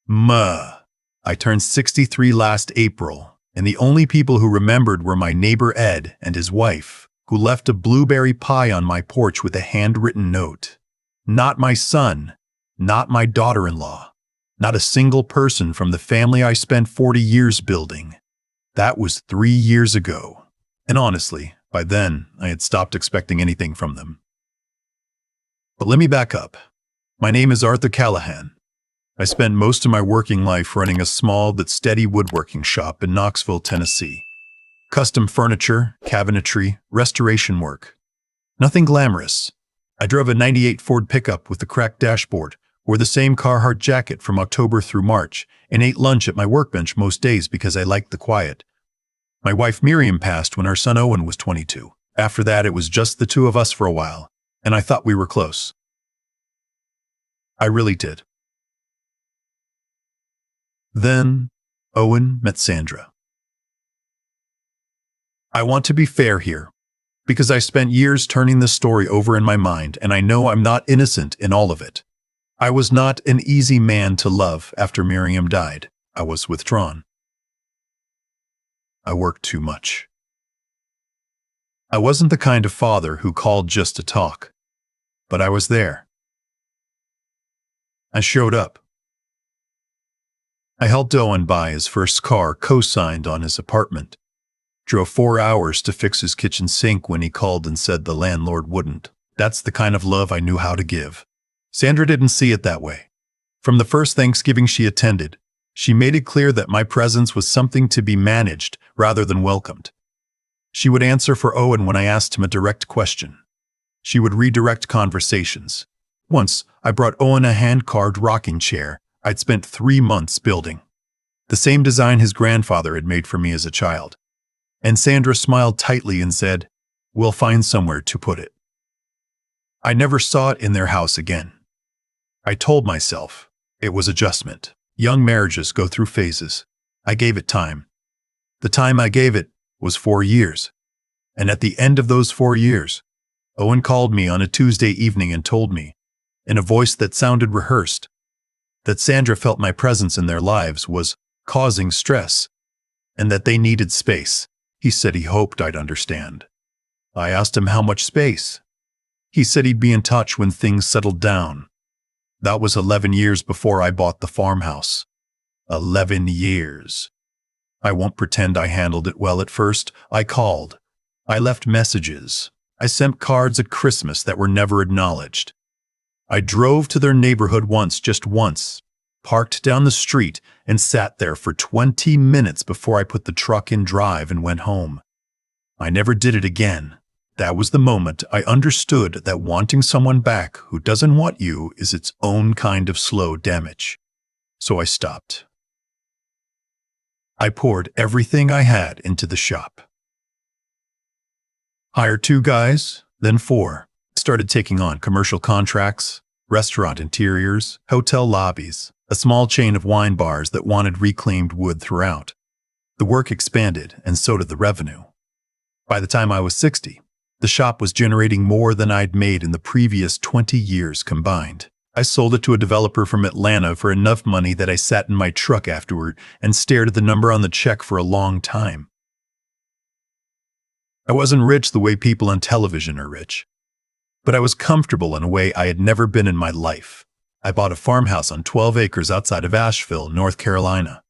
Muh. I turned 63 last April, and the only people who remembered were my neighbor Ed and his wife, who left a blueberry pie on my porch with a handwritten note. Not my son, not my daughter-in-law, not a single person from the family I spent 40 years building. That was 3 years ago, and honestly, by then, I had stopped expecting anything from them. But let me back up. My name is Arthur Callahan. I spent most of my working life running a small but steady woodworking shop in Knoxville, Tennessee. Custom furniture, cabinetry, restoration work. Nothing glamorous. I drove a '98 Ford pickup with a cracked dashboard, wore the same Carhartt jacket from October through March, and ate lunch at my workbench most days because I liked the quiet. My wife Miriam passed when our son Owen was 22. After that, it was just the two of us for a while, and I thought we were close. I really did. Then, Owen met Sandra. I want to be fair here, because I spent years turning this story over in my mind, and I know I'm not innocent in all of it. I was not an easy man to love after Miriam died. I was withdrawn. I worked too much. I wasn't the kind of father who called just to talk, but I was there. I showed up. I helped Owen buy his first car, co-signed on his apartment. Drove 4 hours to fix his kitchen sink when he called and said the landlord wouldn't. That's the kind of love I knew how to give. Sandra didn't see it that way. From the first Thanksgiving she attended, she made it clear that my presence was something to be managed rather than welcomed. She would answer for Owen when I asked him a direct question. She would redirect conversations. Once, I brought Owen a hand-carved rocking chair I'd spent 3 months building. The same design his grandfather had made for me as a child. And Sandra smiled tightly and said, "We'll find somewhere to put it." I never saw it in their house again. I told myself it was adjustment. Young marriages go through phases. I gave it time. The time I gave it was 4 years. And at the end of those 4 years, Owen called me on a Tuesday evening and told me, in a voice that sounded rehearsed, that Sandra felt my presence in their lives was causing stress, and that they needed space. He said he hoped I'd understand. I asked him how much space. He said he'd be in touch when things settled down. That was 11 years before I bought the farmhouse. 11 years. I won't pretend I handled it well at first. I called. I left messages. I sent cards at Christmas that were never acknowledged. I drove to their neighborhood just once, parked down the street, and sat there for 20 minutes before I put the truck in drive and went home. I never did it again. That was the moment I understood that wanting someone back who doesn't want you is its own kind of slow damage. So I stopped. I poured everything I had into the shop. Hired 2 guys, then 4. Started taking on commercial contracts, restaurant interiors, hotel lobbies, a small chain of wine bars that wanted reclaimed wood throughout. The work expanded, and so did the revenue. By the time I was 60, the shop was generating more than I'd made in the previous 20 years combined. I sold it to a developer from Atlanta for enough money that I sat in my truck afterward and stared at the number on the check for a long time. I wasn't rich the way people on television are rich, but I was comfortable in a way I had never been in my life. I bought a farmhouse on 12 acres outside of Asheville, North Carolina.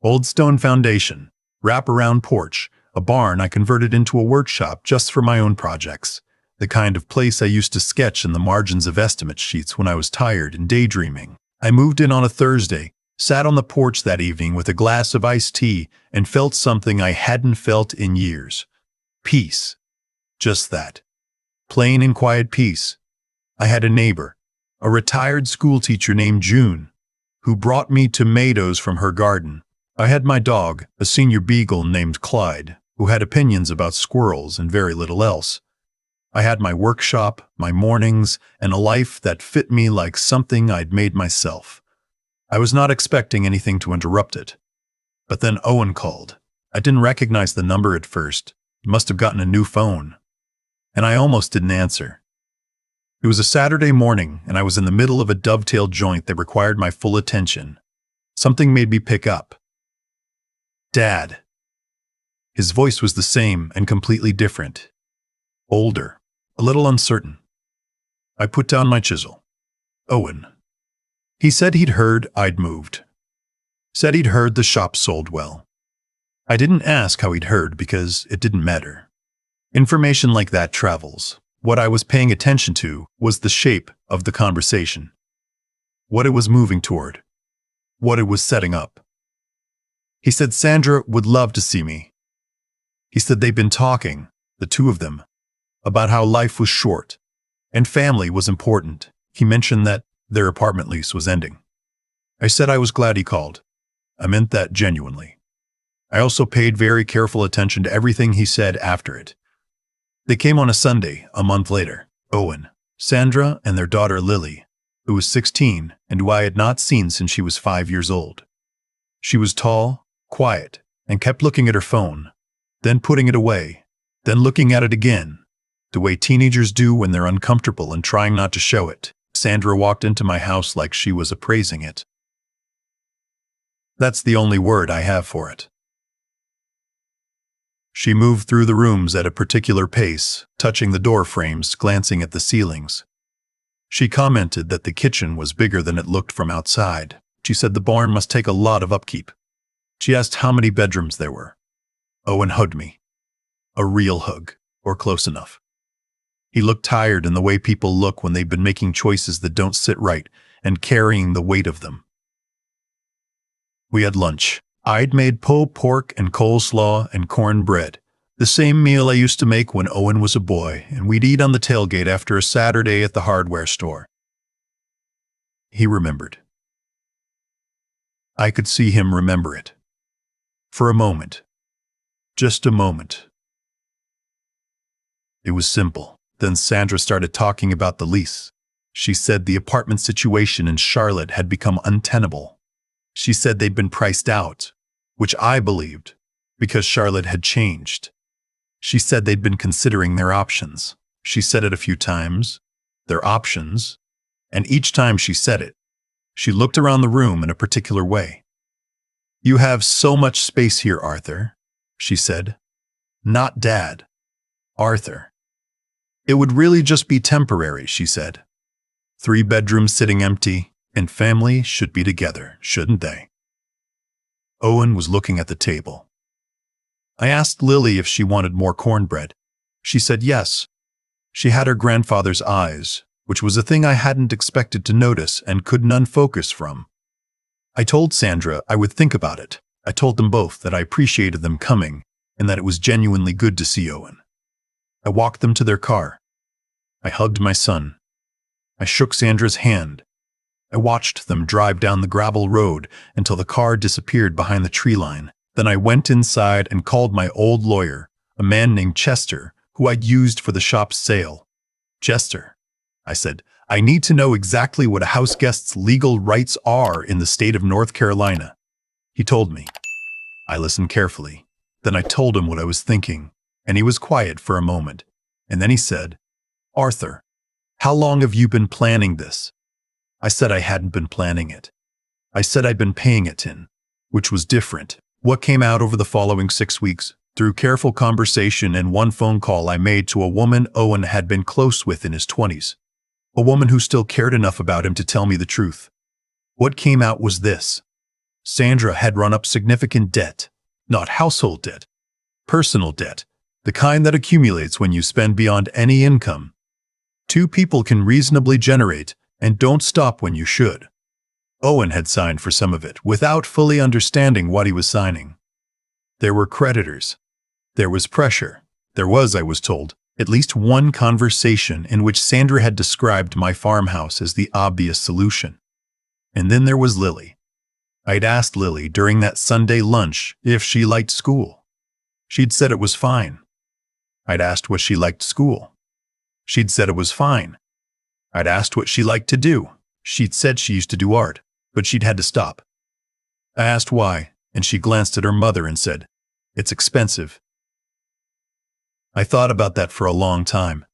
Old stone foundation, wrap-around porch, a barn I converted into a workshop just for my own projects, the kind of place I used to sketch in the margins of estimate sheets when I was tired and daydreaming. I moved in on a Thursday, sat on the porch that evening with a glass of iced tea, and felt something I hadn't felt in years. Peace. Just that. Plain and quiet peace. I had a neighbor, a retired schoolteacher named June, who brought me tomatoes from her garden. I had my dog, a senior beagle named Clyde, who had opinions about squirrels and very little else. I had my workshop, my mornings, and a life that fit me like something I'd made myself. I was not expecting anything to interrupt it. But then Owen called. I didn't recognize the number at first. He must have gotten a new phone. And I almost didn't answer. It was a Saturday morning, and I was in the middle of a dovetail joint that required my full attention. Something made me pick up. Dad. His voice was the same and completely different. Older, a little uncertain. I put down my chisel. Owen. He said he'd heard I'd moved. Said he'd heard the shop sold well. I didn't ask how he'd heard because it didn't matter. Information like that travels. What I was paying attention to was the shape of the conversation. What it was moving toward. What it was setting up. He said Sandra would love to see me. He said they'd been talking, the two of them, about how life was short and family was important. He mentioned that their apartment lease was ending. I said I was glad he called. I meant that genuinely. I also paid very careful attention to everything he said after it. They came on a Sunday, a month later. Owen, Sandra, and their daughter Lily, who was 16 and who I had not seen since she was 5 years old. She was tall, quiet, and kept looking at her phone, then putting it away, then looking at it again, the way teenagers do when they're uncomfortable and trying not to show it. Sandra walked into my house like she was appraising it. That's the only word I have for it. She moved through the rooms at a particular pace, touching the door frames, glancing at the ceilings. She commented that the kitchen was bigger than it looked from outside. She said the barn must take a lot of upkeep. She asked how many bedrooms there were. Owen hugged me. A real hug, or close enough. He looked tired in the way people look when they've been making choices that don't sit right and carrying the weight of them. We had lunch. I'd made pulled pork and coleslaw and cornbread, the same meal I used to make when Owen was a boy, and we'd eat on the tailgate after a Saturday at the hardware store. He remembered. I could see him remember it. For a moment. Just a moment. It was simple. Then Sandra started talking about the lease. She said the apartment situation in Charlotte had become untenable. She said they'd been priced out, which I believed, because Charlotte had changed. She said they'd been considering their options. She said it a few times, their options, and each time she said it, she looked around the room in a particular way. You have so much space here, Arthur, she said. Not Dad. Arthur. It would really just be temporary, she said. 3 bedrooms sitting empty, and family should be together, shouldn't they? Owen was looking at the table. I asked Lily if she wanted more cornbread. She said yes. She had her grandfather's eyes, which was a thing I hadn't expected to notice and couldn't unfocus from. I told Sandra I would think about it. I told them both that I appreciated them coming and that it was genuinely good to see Owen. I walked them to their car. I hugged my son. I shook Sandra's hand. I watched them drive down the gravel road until the car disappeared behind the tree line. Then I went inside and called my old lawyer, a man named Chester, who I'd used for the shop's sale. Chester, I said, I need to know exactly what a house guest's legal rights are in the state of North Carolina. He told me. I listened carefully. Then I told him what I was thinking, and he was quiet for a moment. And then he said, Arthur, how long have you been planning this? I said I hadn't been planning it. I said I'd been paying it in, which was different. What came out over the following 6 weeks, through careful conversation and one phone call I made to a woman Owen had been close with in his 20s. A woman who still cared enough about him to tell me the truth. What came out was this. Sandra had run up significant debt, not household debt, personal debt, the kind that accumulates when you spend beyond any income. 2 people can reasonably generate and don't stop when you should. Owen had signed for some of it without fully understanding what he was signing. There were creditors. There was pressure. There was, I was told, at least one conversation in which Sandra had described my farmhouse as the obvious solution. And then there was Lily. I'd asked Lily during that Sunday lunch if she liked school. She'd said it was fine. I'd asked what she liked school. She'd said it was fine. I'd asked what she liked to do. She'd said she used to do art, but she'd had to stop. I asked why, and she glanced at her mother and said, "It's expensive." I thought about that for a long time.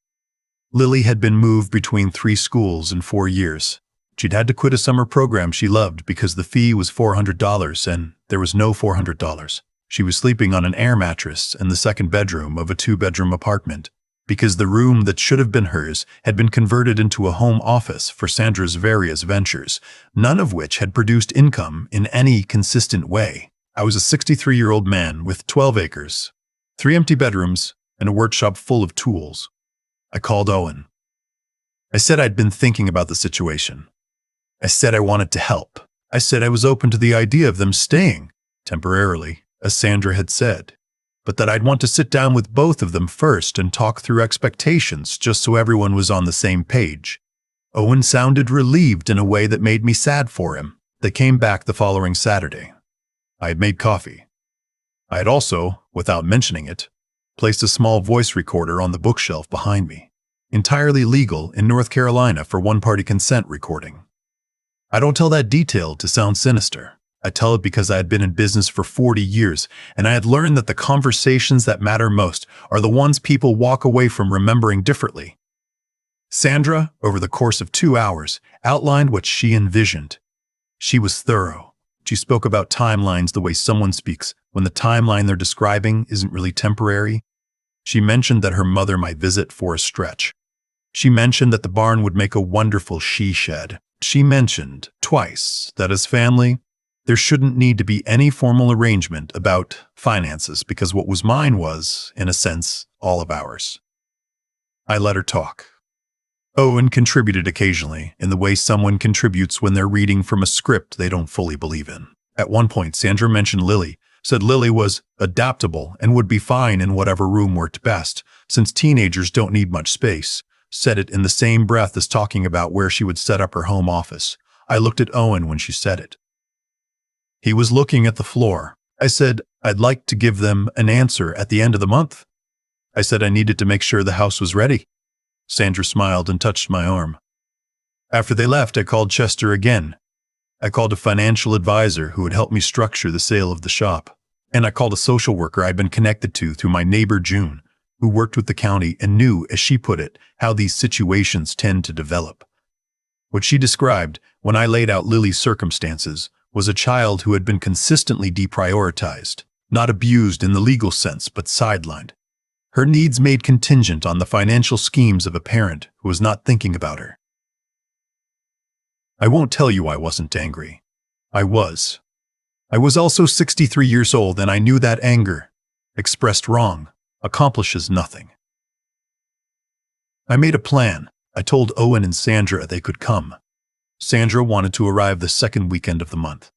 Lily had been moved between 3 schools in 4 years. She'd had to quit a summer program she loved because the fee was $400 and there was no $400. She was sleeping on an air mattress in the second bedroom of a two-bedroom apartment because the room that should have been hers had been converted into a home office for Sandra's various ventures, none of which had produced income in any consistent way. I was a 63-year-old man with 12 acres, 3 empty bedrooms, and a workshop full of tools. I called Owen. I said I'd been thinking about the situation. I said I wanted to help. I said I was open to the idea of them staying, temporarily, as Sandra had said, but that I'd want to sit down with both of them first and talk through expectations just so everyone was on the same page. Owen sounded relieved in a way that made me sad for him. They came back the following Saturday. I had made coffee. I had also, without mentioning it, placed a small voice recorder on the bookshelf behind me, entirely legal in North Carolina for one-party consent recording. I don't tell that detail to sound sinister. I tell it because I had been in business for 40 years, and I had learned that the conversations that matter most are the ones people walk away from remembering differently. Sandra, over the course of 2 hours, outlined what she envisioned. She was thorough. She spoke about timelines the way someone speaks when the timeline they're describing isn't really temporary. She mentioned that her mother might visit for a stretch. She mentioned that the barn would make a wonderful she shed. She mentioned, twice, that as family, there shouldn't need to be any formal arrangement about finances because what was mine was, in a sense, all of ours. I let her talk. Owen contributed occasionally, in the way someone contributes when they're reading from a script they don't fully believe in. At one point, Sandra mentioned Lily, said Lily was adaptable and would be fine in whatever room worked best, since teenagers don't need much space. Said it in the same breath as talking about where she would set up her home office. I looked at Owen when she said it. He was looking at the floor. I said, I'd like to give them an answer at the end of the month. I said I needed to make sure the house was ready. Sandra smiled and touched my arm. After they left, I called Chester again. I called a financial advisor who would help me structure the sale of the shop. And I called a social worker I'd been connected to through my neighbor June, who worked with the county and knew, as she put it, how these situations tend to develop. What she described, when I laid out Lily's circumstances, was a child who had been consistently deprioritized, not abused in the legal sense, but sidelined. Her needs made contingent on the financial schemes of a parent who was not thinking about her. I won't tell you I wasn't angry. I was. I was also 63 years old, and I knew that anger, expressed wrong, accomplishes nothing. I made a plan. I told Owen and Sandra they could come. Sandra wanted to arrive the second weekend of the month.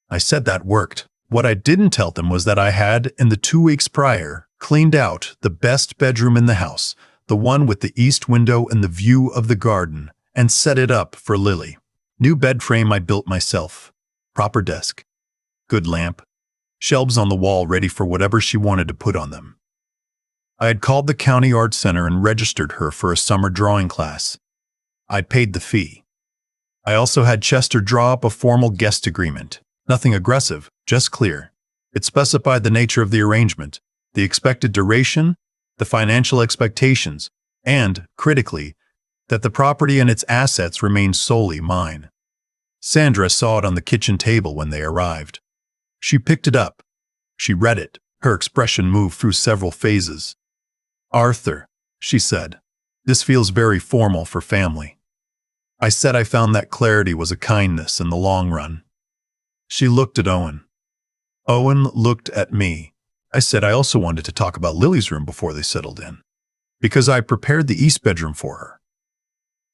I said that worked. What I didn't tell them was that I had, in the 2 weeks prior, cleaned out the best bedroom in the house, the one with the east window and the view of the garden, and set it up for Lily. New bed frame I built myself. Proper desk. Good lamp. Shelves on the wall ready for whatever she wanted to put on them. I had called the County Art Center and registered her for a summer drawing class. I'd paid the fee. I also had Chester draw up a formal guest agreement. Nothing aggressive, just clear. It specified the nature of the arrangement, the expected duration, the financial expectations, and, critically, that the property and its assets remained solely mine. Sandra saw it on the kitchen table when they arrived. She picked it up. She read it. Her expression moved through several phases. Arthur, she said, this feels very formal for family. I said I found that clarity was a kindness in the long run. She looked at Owen. Owen looked at me. I said I also wanted to talk about Lily's room before they settled in, because I prepared the east bedroom for her.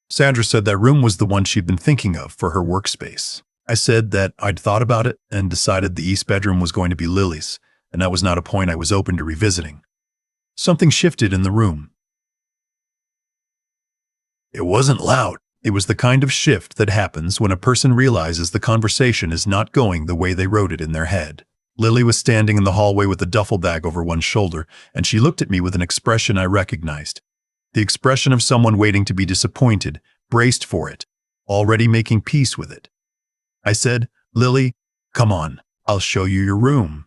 Sandra said that room was the one she'd been thinking of for her workspace. I said that I'd thought about it and decided the east bedroom was going to be Lily's, and that was not a point I was open to revisiting. Something shifted in the room. It wasn't loud. It was the kind of shift that happens when a person realizes the conversation is not going the way they wrote it in their head. Lily was standing in the hallway with a duffel bag over one shoulder, and she looked at me with an expression I recognized. The expression of someone waiting to be disappointed, braced for it, already making peace with it. I said, Lily, come on, I'll show you your room.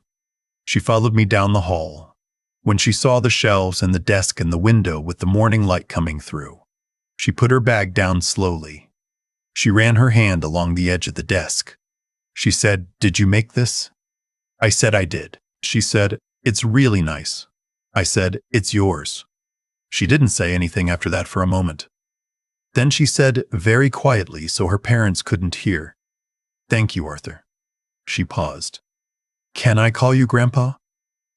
She followed me down the hall. When she saw the shelves and the desk and the window with the morning light coming through, she put her bag down slowly. She ran her hand along the edge of the desk. She said, "Did you make this?" I said I did. She said, "It's really nice." I said, "It's yours." She didn't say anything after that for a moment. Then she said, very quietly so her parents couldn't hear, "Thank you, Arthur." She paused. "Can I call you Grandpa?"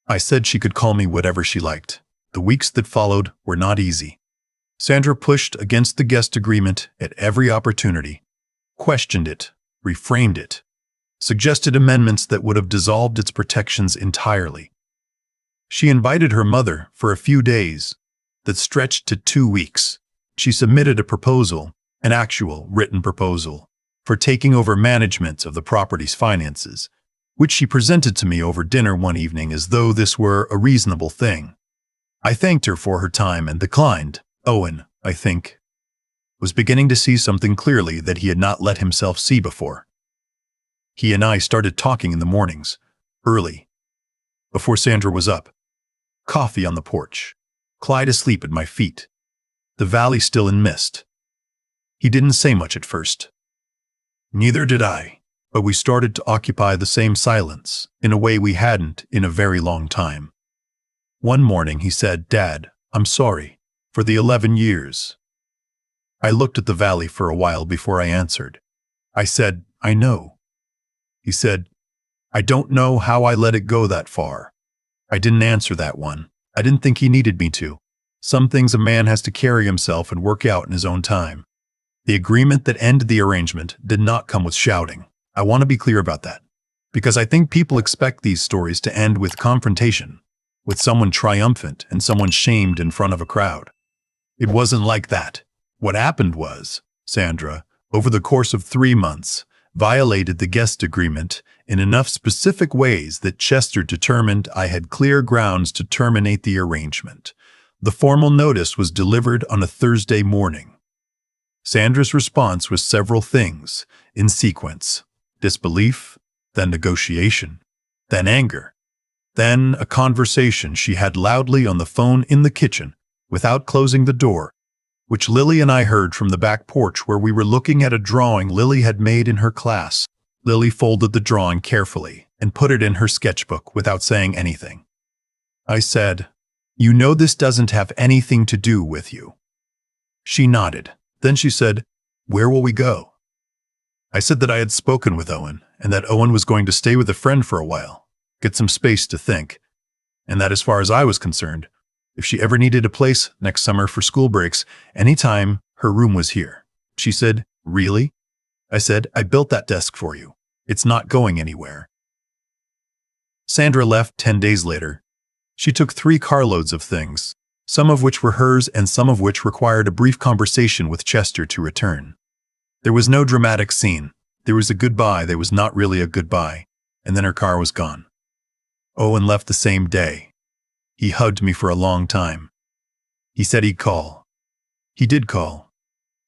I said she could call me whatever she liked. The weeks that followed were not easy. Sandra pushed against the guest agreement at every opportunity, questioned it, reframed it, suggested amendments that would have dissolved its protections entirely. She invited her mother for a few days that stretched to 2 weeks. She submitted a proposal, an actual written proposal, for taking over management of the property's finances, which she presented to me over dinner one evening as though this were a reasonable thing. I thanked her for her time and declined. Owen, I think, was beginning to see something clearly that he had not let himself see before. He and I started talking in the mornings, early, before Sandra was up. Coffee on the porch, Clyde asleep at my feet, the valley still in mist. He didn't say much at first. Neither did I, but we started to occupy the same silence in a way we hadn't in a very long time. One morning he said, "Dad, I'm sorry for the 11 years." I looked at the valley for a while before I answered. I said, "I know." He said, "I don't know how I let it go that far." I didn't answer that one. I didn't think he needed me to. Some things a man has to carry himself and work out in his own time. The agreement that ended the arrangement did not come with shouting. I want to be clear about that, because I think people expect these stories to end with confrontation, with someone triumphant and someone shamed in front of a crowd. It wasn't like that. What happened was, Sandra, over the course of 3 months, violated the guest agreement in enough specific ways that Chester determined I had clear grounds to terminate the arrangement. The formal notice was delivered on a Thursday morning. Sandra's response was several things, in sequence: disbelief, then negotiation, then anger, then a conversation she had loudly on the phone in the kitchen, without closing the door, which Lily and I heard from the back porch where we were looking at a drawing Lily had made in her class. Lily folded the drawing carefully and put it in her sketchbook without saying anything. I said, "You know this doesn't have anything to do with you." She nodded. Then she said, "Where will we go?" I said that I had spoken with Owen and that Owen was going to stay with a friend for a while, get some space to think, and that as far as I was concerned, if she ever needed a place next summer for school breaks, anytime, her room was here. She said, "Really?" I said, "I built that desk for you. It's not going anywhere." Sandra left 10 days later. She took 3 carloads of things, some of which were hers and some of which required a brief conversation with Chester to return. There was no dramatic scene. There was a goodbye that was not really a goodbye, and then her car was gone. Owen left the same day. He hugged me for a long time. He said he'd call. He did call.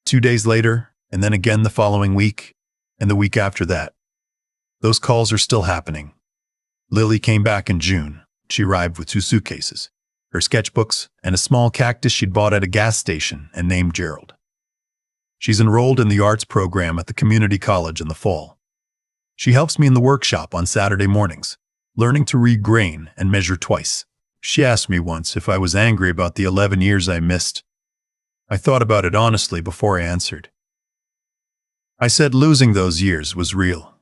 2 days later, and then again the following week, and the week after that. Those calls are still happening. Lily came back in June. She arrived with 2 suitcases, her sketchbooks, and a small cactus she'd bought at a gas station and named Gerald. She's enrolled in the arts program at the community college in the fall. She helps me in the workshop on Saturday mornings, learning to read grain and measure twice. She asked me once if I was angry about the 11 years I missed. I thought about it honestly before I answered. I said losing those years was real,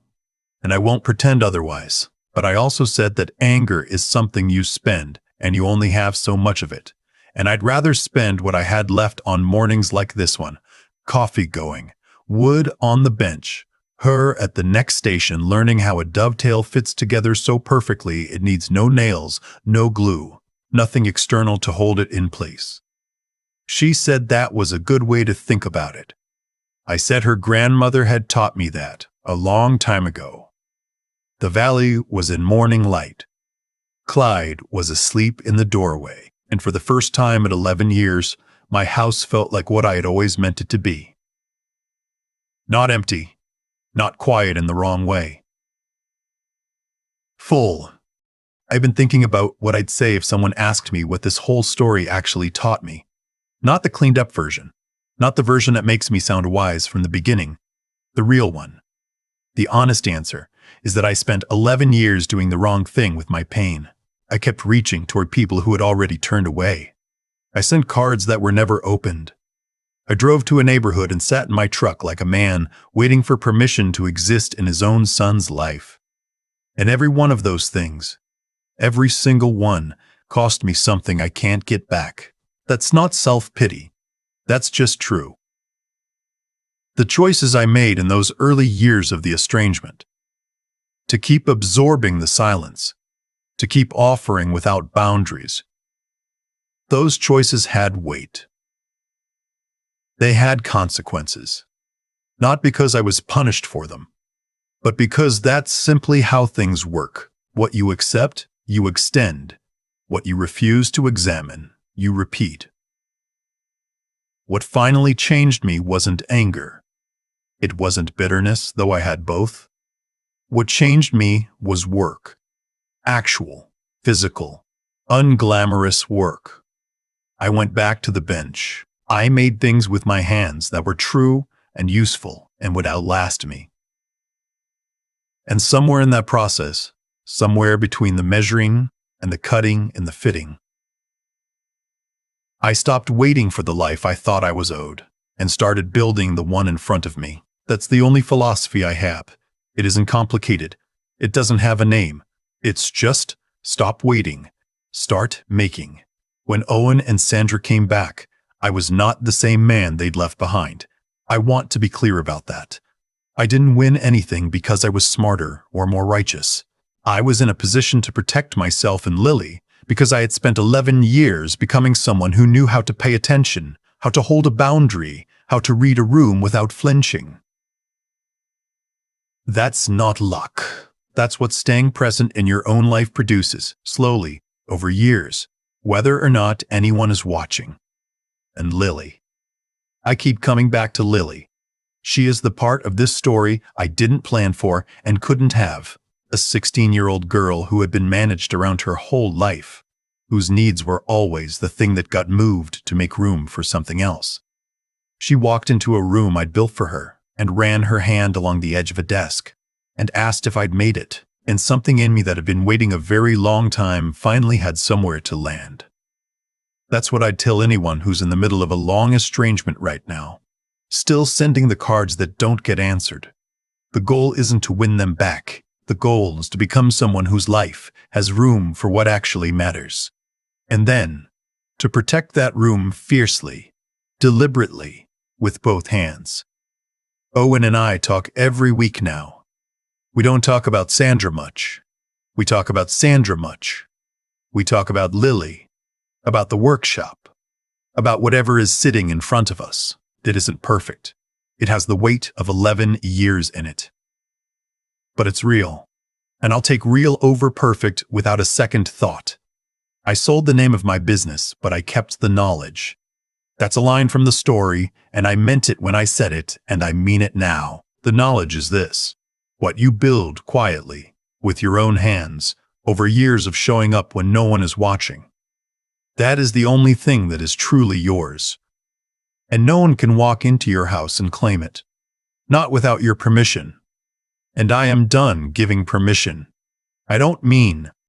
and I won't pretend otherwise, but I also said that anger is something you spend, and you only have so much of it, and I'd rather spend what I had left on mornings like this one, coffee going, wood on the bench, her at the next station learning how a dovetail fits together so perfectly it needs no nails, no glue, nothing external to hold it in place. She said that was a good way to think about it. I said her grandmother had taught me that a long time ago. The valley was in morning light. Clyde was asleep in the doorway, and for the first time in 11 years, my house felt like what I had always meant it to be. Not empty, not quiet in the wrong way. Full. I've been thinking about what I'd say if someone asked me what this whole story actually taught me. Not the cleaned up version, not the version that makes me sound wise from the beginning, The real one. The honest answer is that I spent 11 years doing the wrong thing with my pain. I kept reaching toward people who had already turned away. I sent cards that were never opened. I drove to a neighborhood and sat in my truck like a man waiting for permission to exist in his own son's life. And every one of those things, every single one, cost me something I can't get back. That's not self-pity. That's just true. The choices I made in those early years of the estrangement. To keep absorbing the silence. To keep offering without boundaries. Those choices had weight. They had consequences. Not because I was punished for them, but because that's simply how things work. What you accept, you extend. What you refuse to examine, you repeat. What finally changed me wasn't anger. It wasn't bitterness, though I had both. What changed me was work. Actual, physical, unglamorous work. I went back to the bench. I made things with my hands that were true and useful and would outlast me. And somewhere in that process, somewhere between the measuring and the cutting and the fitting, I stopped waiting for the life I thought I was owed and started building the one in front of me. That's the only philosophy I have. It isn't complicated. It doesn't have a name. It's just stop waiting, start making. When Owen and Sandra came back, I was not the same man they'd left behind. I want to be clear about that. I didn't win anything because I was smarter or more righteous. I was in a position to protect myself and Lily because I had spent 11 years becoming someone who knew how to pay attention, how to hold a boundary, how to read a room without flinching. That's not luck. That's what staying present in your own life produces, slowly, over years, whether or not anyone is watching. And Lily. I keep coming back to Lily. She is the part of this story I didn't plan for and couldn't have. A 16-year-old girl who had been managed around her whole life, whose needs were always the thing that got moved to make room for something else. She walked into a room I'd built for her and ran her hand along the edge of a desk and asked if I'd made it, and something in me that had been waiting a very long time finally had somewhere to land. That's what I'd tell anyone who's in the middle of a long estrangement right now, still sending the cards that don't get answered. The goal isn't to win them back. The goal is to become someone whose life has room for what actually matters. And then, to protect that room fiercely, deliberately, with both hands. Owen and I talk every week now. We don't talk about Sandra much. We talk about Sandra much. We talk about Lily. About the workshop, about whatever is sitting in front of us that isn't perfect. It has the weight of 11 years in it. But it's real, and I'll take real over perfect without a second thought. I sold the name of my business, but I kept the knowledge. That's a line from the story, and I meant it when I said it, and I mean it now. The knowledge is this: what you build quietly, with your own hands, over years of showing up when no one is watching. That is the only thing that is truly yours. And no one can walk into your house and claim it. Not without your permission. And I am done giving permission. I don't mean